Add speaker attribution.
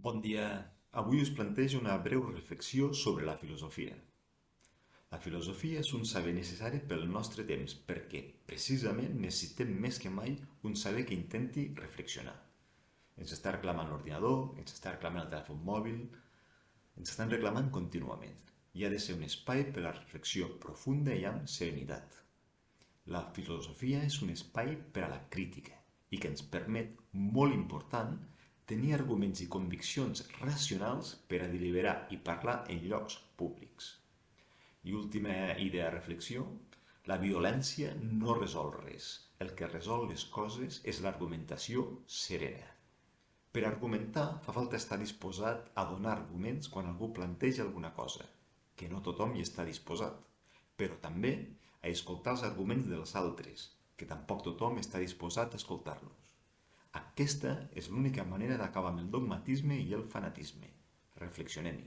Speaker 1: Bon dia. Avui us plantejo una breu reflexió sobre la filosofia. La filosofia és un saber necessari pel nostre temps perquè, precisament, necessitem més que mai un saber que intenti reflexionar. Ens està reclamant l'ordinador, ens està reclamant el telèfon mòbil, ens estan reclamant contínuament. I ha de ser un espai per a la reflexió profunda i amb serenitat. La filosofia és un espai per a la crítica i que ens permet, molt important, tenir arguments i conviccions racionals per a deliberar i parlar en llocs públics. I última idea de reflexió, la violència no resol res. El que resol les coses és l'argumentació serena. Per argumentar fa falta estar disposat a donar arguments quan algú planteja alguna cosa, que no tothom hi està disposat, però també a escoltar els arguments dels altres, que tampoc tothom està disposat a escoltar-los. Aquesta és l'única manera d'acabar amb el dogmatisme i el fanatisme. Reflexionem-hi.